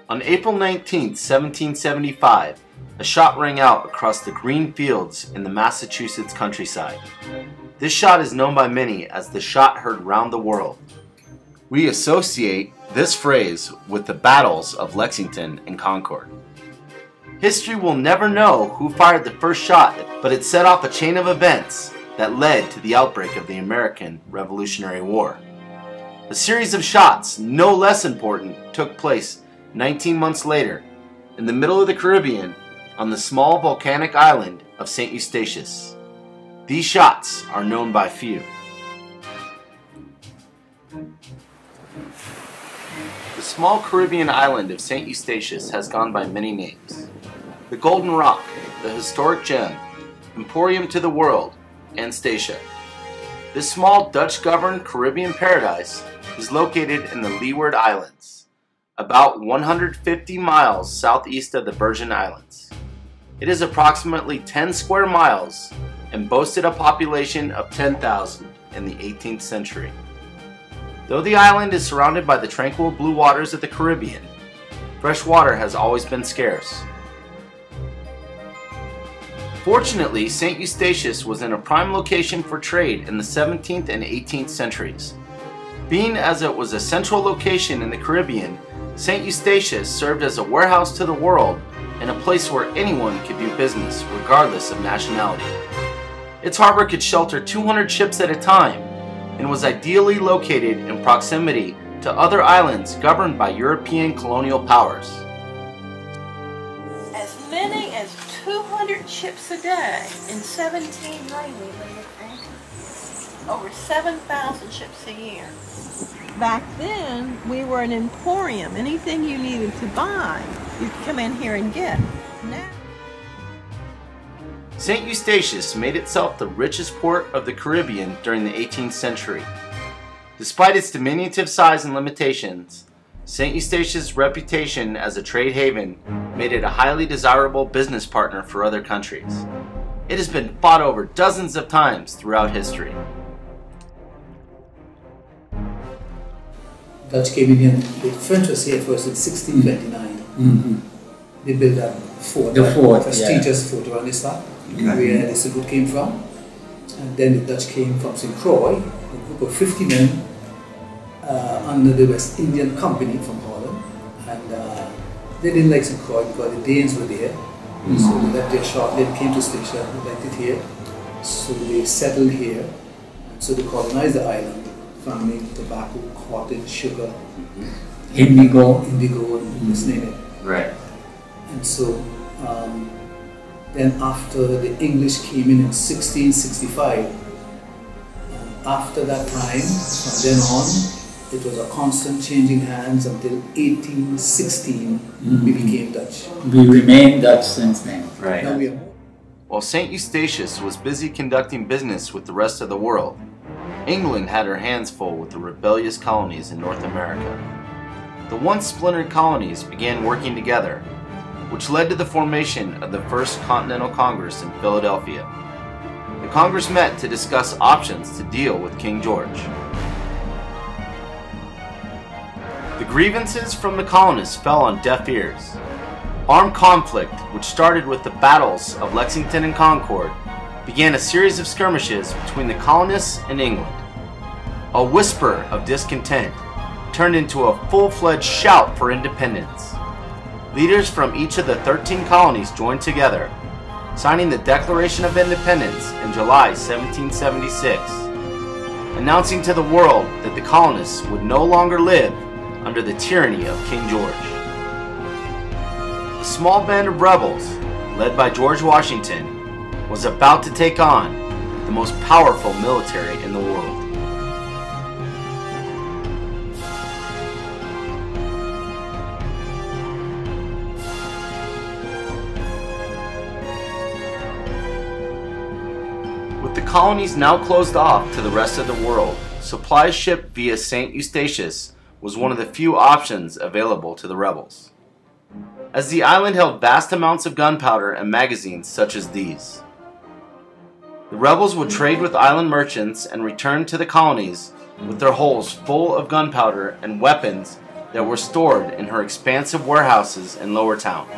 On April 19, 1775, a shot rang out across the green fields in the Massachusetts countryside. This shot is known by many as the shot heard round the world. We associate this phrase with the battles of Lexington and Concord. History will never know who fired the first shot, but it set off a chain of events that led to the outbreak of the American Revolutionary War. A series of shots, no less important, took place 19 months later in the middle of the Caribbean on the small volcanic island of St. Eustatius. These shots are known by few. The small Caribbean island of St. Eustatius has gone by many names. The Golden Rock, the Historic Gem, Emporium to the World, and Statia. This small Dutch-governed Caribbean paradise is located in the Leeward Islands, about 150 miles southeast of the Virgin Islands. It is approximately 10 square miles and boasted a population of 10,000 in the 18th century. Though the island is surrounded by the tranquil blue waters of the Caribbean, fresh water has always been scarce. Fortunately, St. Eustatius was in a prime location for trade in the 17th and 18th centuries. Being as it was a central location in the Caribbean, St. Eustatius served as a warehouse to the world and a place where anyone could do business regardless of nationality. Its harbor could shelter 200 ships at a time and was ideally located in proximity to other islands governed by European colonial powers. As many as 200 ships a day in 1790 laid at anchor. Over 7,000 ships a year. Back then, we were an emporium. Anything you needed to buy, you could come in here and get. Now, St. Eustatius made itself the richest port of the Caribbean during the 18th century. Despite its diminutive size and limitations, St. Eustatius' reputation as a trade haven made it a highly desirable business partner for other countries. It has been fought over dozens of times throughout history. Dutch came in here, the French was here first in 1629. Mm-hmm. They built that fort, The fort, prestigious fort around this part, where the seafood came from. And then the Dutch came from St. Croix, a group of 50 men under the West Indian Company from Holland. And they didn't like St. Croix because the Danes were there. Mm-hmm. So they left there shortly and came to Statia, they liked it here. So they settled here. And so they colonized the island, farming tobacco, cotton, sugar, Indigo, and just name it. Right. And so then after the English came in 1665, after that time, from then on, it was a constant changing hands until 1816 we became Dutch. We remain Dutch since then. Right. Now we are While St. Eustatius was busy conducting business with the rest of the world, England had her hands full with the rebellious colonies in North America. The once splintered colonies began working together, which led to the formation of the First Continental Congress in Philadelphia. The Congress met to discuss options to deal with King George. The grievances from the colonists fell on deaf ears. Armed conflict, which started with the battles of Lexington and Concord, began a series of skirmishes between the colonists and England. A whisper of discontent turned into a full-fledged shout for independence. Leaders from each of the 13 colonies joined together, signing the Declaration of Independence in July 1776, announcing to the world that the colonists would no longer live under the tyranny of King George. A small band of rebels, led by George Washington, was about to take on the most powerful military in the world. With the colonies now closed off to the rest of the world, supplies shipped via St. Eustatius was one of the few options available to the rebels, as the island held vast amounts of gunpowder and magazines such as these. The rebels would trade with island merchants and return to the colonies with their holds full of gunpowder and weapons that were stored in her expansive warehouses in Lower Town,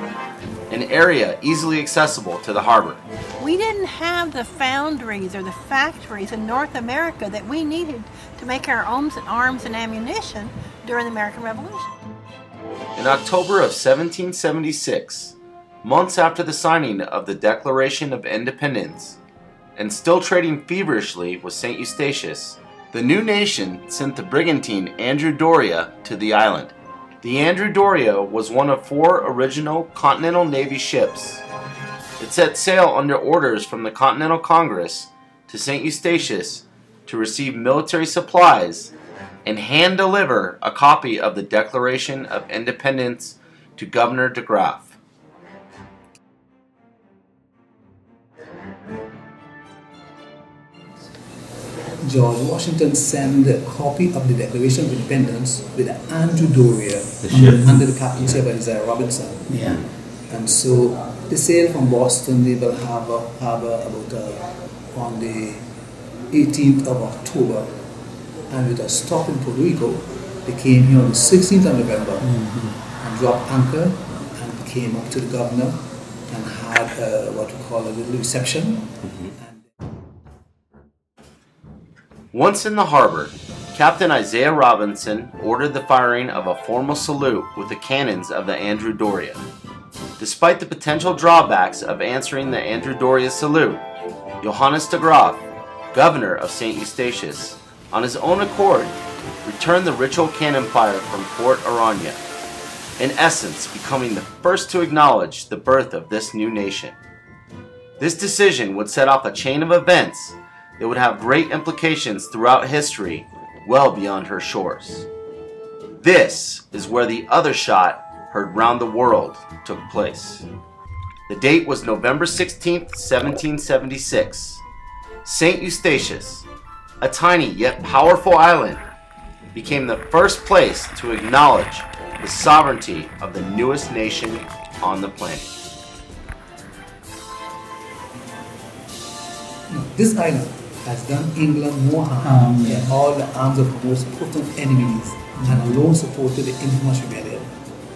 an area easily accessible to the harbor. We didn't have the foundries or the factories in North America that we needed to make our own arms and ammunition during the American Revolution. In October of 1776, months after the signing of the Declaration of Independence, and still trading feverishly with St. Eustatius, the new nation sent the brigantine Andrew Doria to the island. The Andrew Doria was one of 4 original Continental Navy ships. It set sail under orders from the Continental Congress to St. Eustatius to receive military supplies and hand-deliver a copy of the Declaration of Independence to Governor de Graaf. George Washington sent a copy of the Declaration of Independence with Andrew Doria under the captaincy of Isaiah Robinson. Yeah. And so they sailed from Boston Naval Harbor about on the 18th of October, and with a stop in Puerto Rico, they came here on the 16th of November and dropped anchor and came up to the governor and had what we call a little reception. Once in the harbor, Captain Isaiah Robinson ordered the firing of a formal salute with the cannons of the Andrew Doria. Despite the potential drawbacks of answering the Andrew Doria salute, Johannes de Graaf, governor of St. Eustatius, on his own accord, returned the ritual cannon fire from Fort Aranya, in essence becoming the first to acknowledge the birth of this new nation. This decision would set off a chain of events that would have great implications throughout history, well beyond her shores. This is where the other shot heard round the world took place. The date was November 16th, 1776. St. Eustatius, a tiny yet powerful island, became the first place to acknowledge the sovereignty of the newest nation on the planet. This island has done England more harm than all the arms of the most potent enemies and alone supported the infamous rebellion.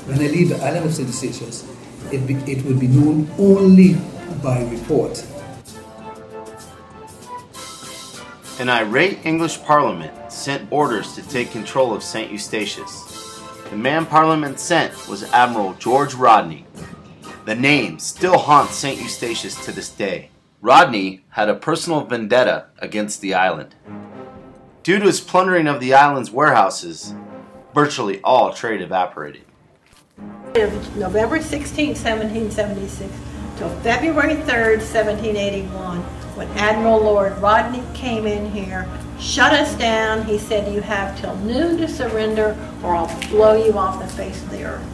When I leave the island of St. Eustatius, it will be known only by report. An irate English Parliament sent orders to take control of St. Eustatius. The man Parliament sent was Admiral George Rodney. The name still haunts St. Eustatius to this day. Rodney had a personal vendetta against the island. Due to his plundering of the island's warehouses, virtually all trade evaporated. November 16, 1776 till February 3rd, 1781, when Admiral Lord Rodney came in here, shut us down. He said, "You have till noon to surrender or I'll blow you off the face of the earth."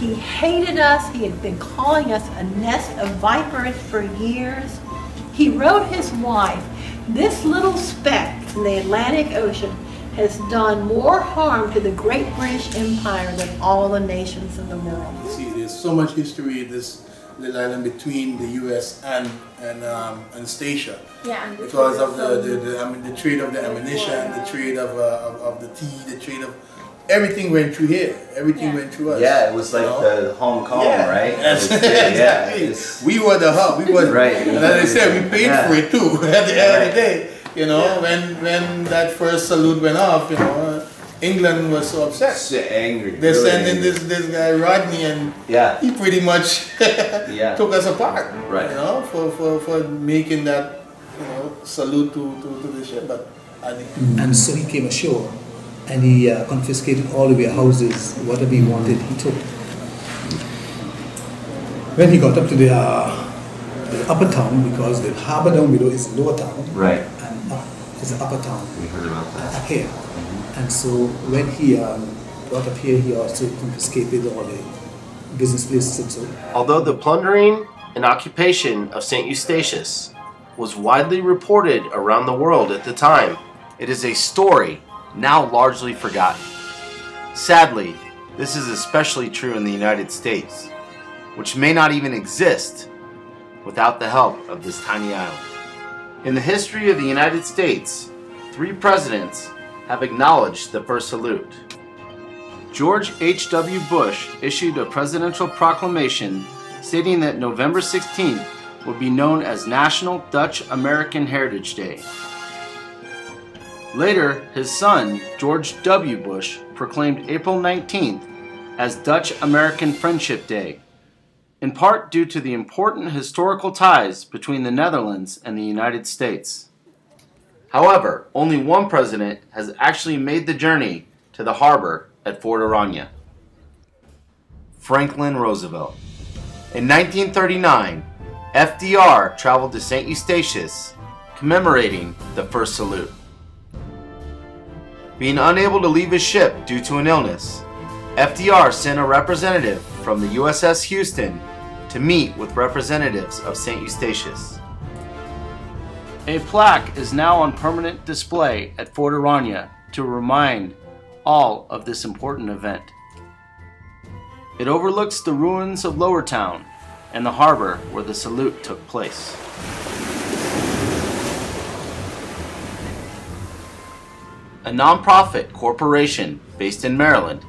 He hated us. He had been calling us a nest of vipers for years. He wrote his wife, "This little speck in the Atlantic Ocean has done more harm to the great British Empire than all the nations in the world." See, there's so much history in this little island between the U.S. and Statia. Yeah, and because of the trade of the ammunition, the trade of the tea, the trade of everything went through here. Everything went through us. Yeah, it was like the Hong Kong, right? Exactly. Yeah, we were the hub. We were right. And as I said, we paid for it too. At the end of the day, you know, when that first salute went off, you know, England was so upset. So angry. They sent in this guy Rodney, and he pretty much took us apart. Right. You know, for making that, you know, salute to the ship. But I think. And so he came ashore, and he confiscated all the warehouses, whatever he wanted, he took. When he got up to the upper town, because the harbor down below is lower town, right, and up is the upper town. We heard about that. Up here. And so when he got up here, he also confiscated all the business places and so. Although the plundering and occupation of St. Eustatius was widely reported around the world at the time, it is a story now largely forgotten. Sadly, this is especially true in the United States, which may not even exist without the help of this tiny island. In the history of the United States, 3 presidents have acknowledged the first salute. George H.W. Bush issued a presidential proclamation stating that November 16th would be known as National Dutch American Heritage Day. Later, his son, George W. Bush, proclaimed April 19th as Dutch American Friendship Day, in part due to the important historical ties between the Netherlands and the United States. However, only one president has actually made the journey to the harbor at Fort Aranya: Franklin Roosevelt. In 1939, FDR traveled to St. Eustatius, commemorating the first salute. Being unable to leave his ship due to an illness, FDR sent a representative from the USS Houston to meet with representatives of St. Eustatius. A plaque is now on permanent display at Fort Aranya to remind all of this important event. It overlooks the ruins of Lower Town and the harbor where the salute took place. A non-profit corporation based in Maryland,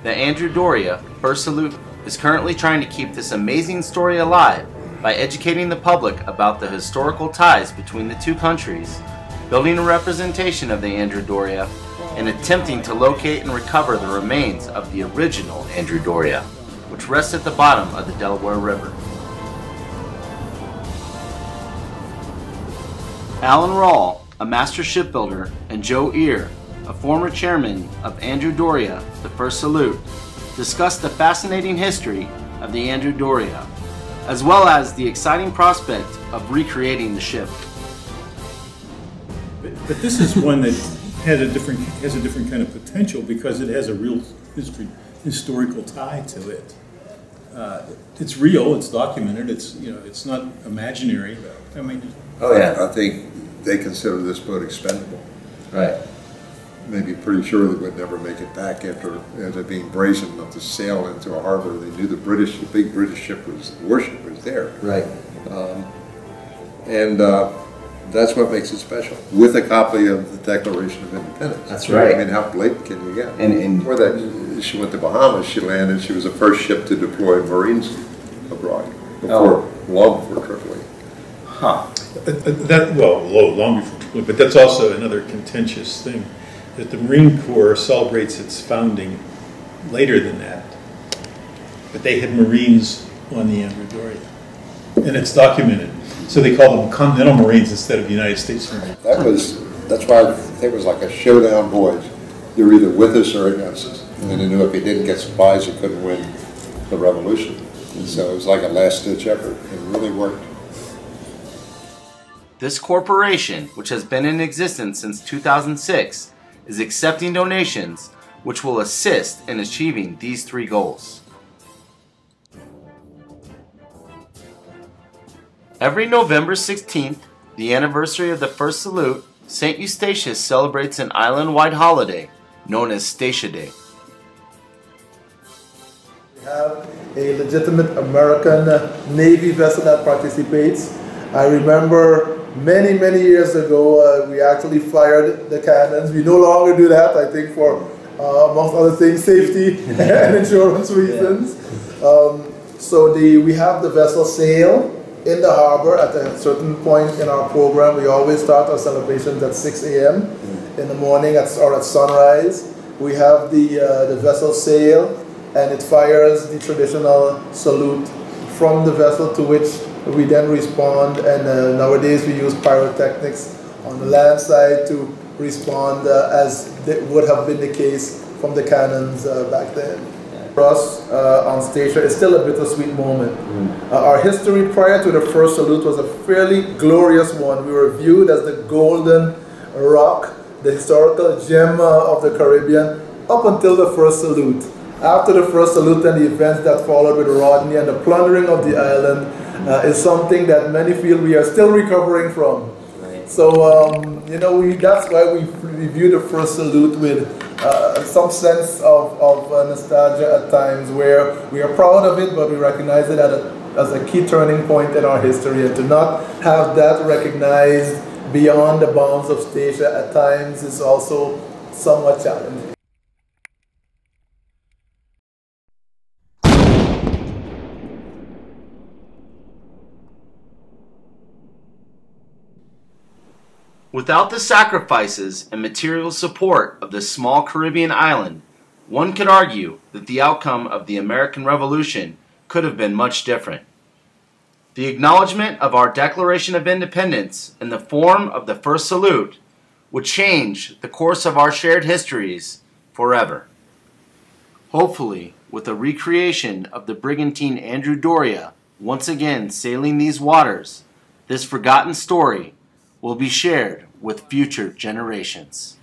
the Andrew Doria First Salute is currently trying to keep this amazing story alive by educating the public about the historical ties between the two countries, building a representation of the Andrew Doria, and attempting to locate and recover the remains of the original Andrew Doria, which rests at the bottom of the Delaware River. Alan Rawle, a master shipbuilder, and Joe Ear, a former chairman of Andrew Doria, the First Salute, discussed the fascinating history of the Andrew Doria, as well as the exciting prospect of recreating the ship. But this is one that has a different kind of potential because it has a real historical tie to it. It's real, it's documented, it's not imaginary. I mean, oh yeah, I think they consider this boat expendable. Right. Maybe pretty sure that we'd never make it back after it being brazen enough to sail into a harbor. They knew the big British ship warship was there. Right. That's what makes it special. With a copy of the Declaration of Independence. That's right. I mean, how blatant can you get? And before that, she went to Bahamas. She landed. She was the first ship to deploy Marines abroad. Long before Tripoli. Huh. Long before Tripoli, but that's also another contentious thing, that the Marine Corps celebrates its founding later than that, but they had Marines on the Andrew Doria, and it's documented. So they call them Continental Marines instead of United States Marines. That's why I think it was like a showdown voyage. You're either with us or against us. And they knew if he didn't get supplies, he couldn't win the revolution. And so it was like a last-ditch effort. It really worked. This corporation, which has been in existence since 2006, is accepting donations which will assist in achieving these three goals. Every November 16th, the anniversary of the First Salute, St. Eustatius celebrates an island-wide holiday known as Statia Day. We have a legitimate American Navy vessel that participates. I remember many years ago, we actually fired the cannons. We no longer do that, I think, for, amongst other things, safety and insurance reasons. We have the vessel sail in the harbor at a certain point in our program. We always start our celebrations at 6 a.m. in the morning or at sunrise. We have the vessel sail, and it fires the traditional salute from the vessel, to which we then respond. And nowadays we use pyrotechnics on the land side to respond as would have been the case from the cannons back then. For us on Statia, it's still a bittersweet moment. Our history prior to the First Salute was a fairly glorious one. We were viewed as the golden rock, the historical gem of the Caribbean, up until the First Salute. After the First Salute and the events that followed with Rodney and the plundering of the island is something that many feel we are still recovering from. So, that's why we view the First Salute with some sense of nostalgia at times, where we are proud of it, but we recognize it as a key turning point in our history, and to not have that recognized beyond the bounds of Statia at times is also somewhat challenging. Without the sacrifices and material support of this small Caribbean island, one could argue that the outcome of the American Revolution could have been much different. The acknowledgement of our Declaration of Independence in the form of the first salute would change the course of our shared histories forever. Hopefully, with the recreation of the brigantine Andrew Doria once again sailing these waters, this forgotten story will be shared with future generations.